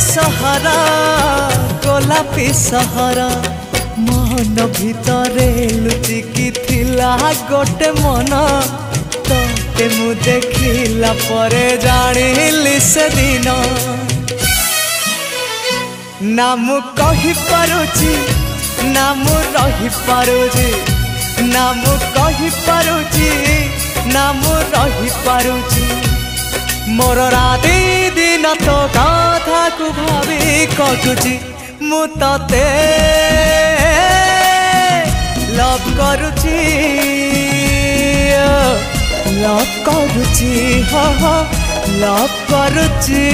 सहारा गोलापी सहारा मन भितरे लुचिकी थिला गोटे मन ते मु देखिला परे जानिली से दिन ना मु कहि पारुची ना मु रही पारुची ना मु कहि पारुची ना मु रही पारुची मोर राति दिन तो कथा को भावी कटुची मु तते लव करुची लव करुची लव करुची।